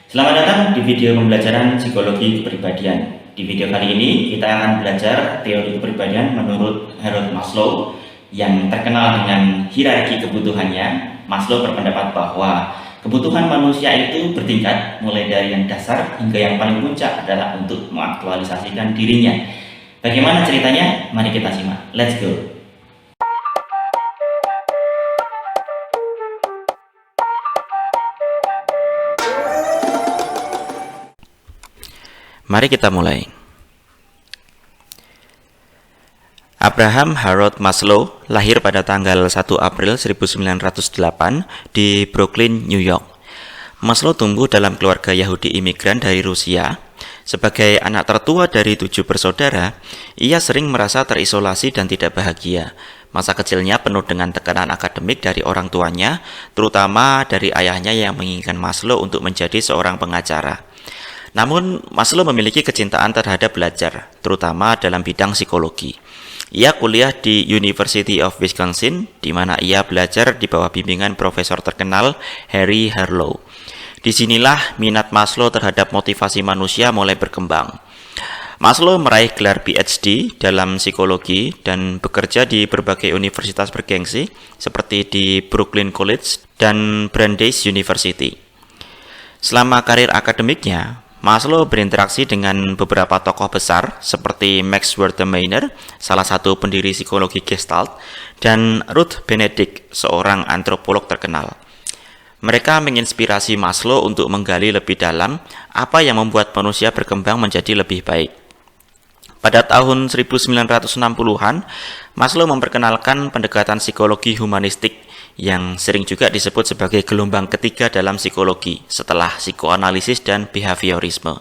Selamat datang di video pembelajaran psikologi kepribadian. Di video kali ini kita akan belajar teori kepribadian menurut Harold Maslow yang terkenal dengan hierarki kebutuhannya. Maslow berpendapat bahwa kebutuhan manusia itu bertingkat, mulai dari yang dasar hingga yang paling puncak adalah untuk mengaktualisasikan dirinya. Bagaimana ceritanya? Mari kita simak. Let's go. Mari kita mulai. Abraham Harold Maslow lahir pada tanggal 1 April 1908 di Brooklyn, New York. Maslow tumbuh dalam keluarga Yahudi imigran dari Rusia. Sebagai anak tertua dari 7 bersaudara, ia sering merasa terisolasi dan tidak bahagia. Masa kecilnya penuh dengan tekanan akademik dari orang tuanya, terutama dari ayahnya yang menginginkan Maslow untuk menjadi seorang pengacara. Namun, Maslow memiliki kecintaan terhadap belajar, terutama dalam bidang psikologi. Ia kuliah di University of Wisconsin, di mana ia belajar di bawah bimbingan profesor terkenal Harry Harlow. Disinilah minat Maslow terhadap motivasi manusia mulai berkembang. Maslow meraih gelar PhD dalam psikologi dan bekerja di berbagai universitas bergengsi, seperti di Brooklyn College dan Brandeis University. Selama karir akademiknya, Maslow berinteraksi dengan beberapa tokoh besar seperti Max Wertheimer, salah satu pendiri psikologi Gestalt, dan Ruth Benedict, seorang antropolog terkenal. Mereka menginspirasi Maslow untuk menggali lebih dalam apa yang membuat manusia berkembang menjadi lebih baik. Pada tahun 1960-an, Maslow memperkenalkan pendekatan psikologi humanistik yang sering juga disebut sebagai gelombang ketiga dalam psikologi setelah psikoanalisis dan behaviorisme.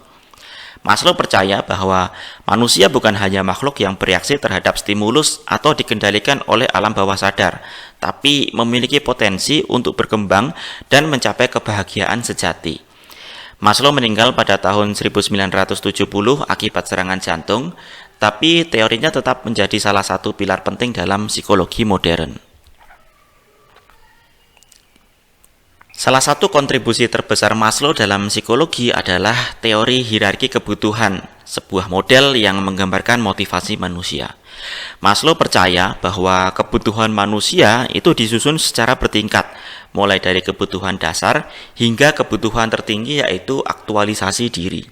Maslow percaya bahwa manusia bukan hanya makhluk yang bereaksi terhadap stimulus atau dikendalikan oleh alam bawah sadar, tapi memiliki potensi untuk berkembang dan mencapai kebahagiaan sejati. Maslow meninggal pada tahun 1970 akibat serangan jantung, tapi teorinya tetap menjadi salah satu pilar penting dalam psikologi modern. Salah satu kontribusi terbesar Maslow dalam psikologi adalah teori hierarki kebutuhan, sebuah model yang menggambarkan motivasi manusia. Maslow percaya bahwa kebutuhan manusia itu disusun secara bertingkat, mulai dari kebutuhan dasar hingga kebutuhan tertinggi, yaitu aktualisasi diri.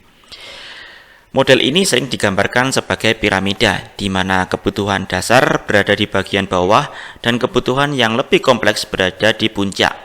Model ini sering digambarkan sebagai piramida, di mana kebutuhan dasar berada di bagian bawah dan kebutuhan yang lebih kompleks berada di puncak.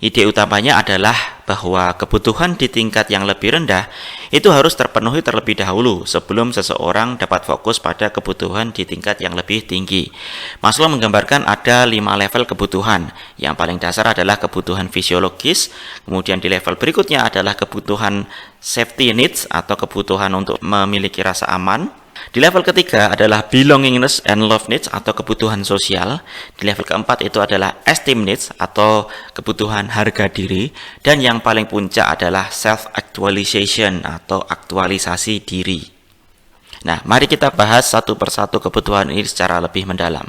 Ide utamanya adalah bahwa kebutuhan di tingkat yang lebih rendah itu harus terpenuhi terlebih dahulu sebelum seseorang dapat fokus pada kebutuhan di tingkat yang lebih tinggi. Maslow menggambarkan ada 5 level kebutuhan. Yang paling dasar adalah kebutuhan fisiologis, kemudian di level berikutnya adalah kebutuhan safety needs atau kebutuhan untuk memiliki rasa aman. Di level ketiga adalah belongingness and love needs atau kebutuhan sosial. Di level keempat itu adalah esteem needs atau kebutuhan harga diri. Dan yang paling puncak adalah self-actualization atau aktualisasi diri. Nah, mari kita bahas satu persatu kebutuhan ini secara lebih mendalam.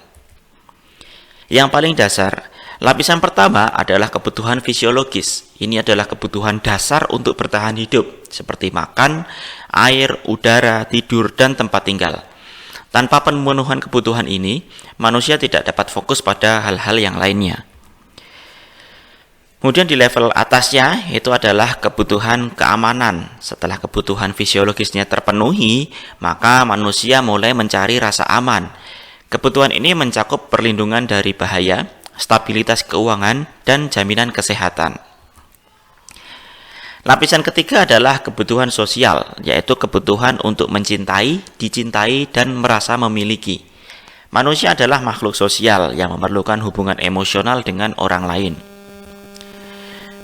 Yang paling dasar, lapisan pertama adalah kebutuhan fisiologis. Ini adalah kebutuhan dasar untuk bertahan hidup, seperti makan, air, udara, tidur, dan tempat tinggal. Tanpa pemenuhan kebutuhan ini, manusia tidak dapat fokus pada hal-hal yang lainnya. Kemudian di level atasnya itu adalah kebutuhan keamanan. Setelah kebutuhan fisiologisnya terpenuhi, maka manusia mulai mencari rasa aman. Kebutuhan ini mencakup perlindungan dari bahaya, stabilitas keuangan, dan jaminan kesehatan. Lapisan ketiga adalah kebutuhan sosial, yaitu kebutuhan untuk mencintai, dicintai, dan merasa memiliki. Manusia adalah makhluk sosial yang memerlukan hubungan emosional dengan orang lain.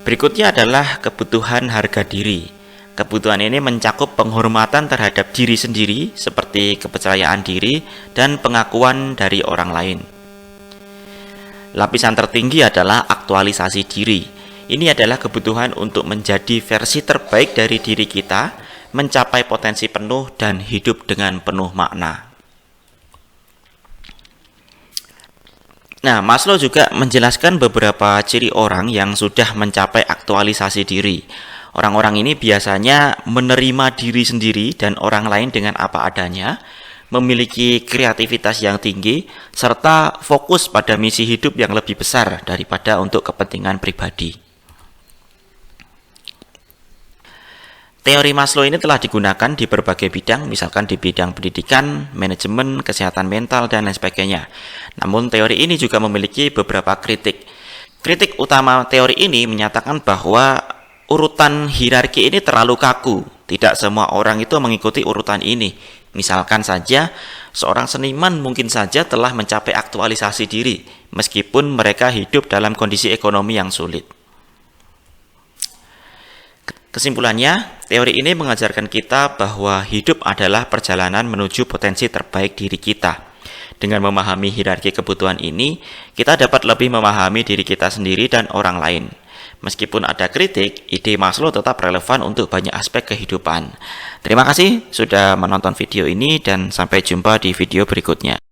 Berikutnya adalah kebutuhan harga diri. Kebutuhan ini mencakup penghormatan terhadap diri sendiri, seperti kepercayaan diri dan pengakuan dari orang lain. Lapisan tertinggi adalah aktualisasi diri. Ini adalah kebutuhan untuk menjadi versi terbaik dari diri kita, mencapai potensi penuh dan hidup dengan penuh makna. Nah, Maslow juga menjelaskan beberapa ciri orang yang sudah mencapai aktualisasi diri. Orang-orang ini biasanya menerima diri sendiri dan orang lain dengan apa adanya, memiliki kreativitas yang tinggi, serta fokus pada misi hidup yang lebih besar daripada untuk kepentingan pribadi. Teori Maslow ini telah digunakan di berbagai bidang, misalkan di bidang pendidikan, manajemen, kesehatan mental, dan lain sebagainya. Namun teori ini juga memiliki beberapa kritik. Kritik utama teori ini menyatakan bahwa urutan hierarki ini terlalu kaku. Tidak semua orang itu mengikuti urutan ini. Misalkan saja, seorang seniman mungkin saja telah mencapai aktualisasi diri, meskipun mereka hidup dalam kondisi ekonomi yang sulit. Kesimpulannya, teori ini mengajarkan kita bahwa hidup adalah perjalanan menuju potensi terbaik diri kita. Dengan memahami hierarki kebutuhan ini, kita dapat lebih memahami diri kita sendiri dan orang lain. Meskipun ada kritik, ide Maslow tetap relevan untuk banyak aspek kehidupan. Terima kasih sudah menonton video ini dan sampai jumpa di video berikutnya.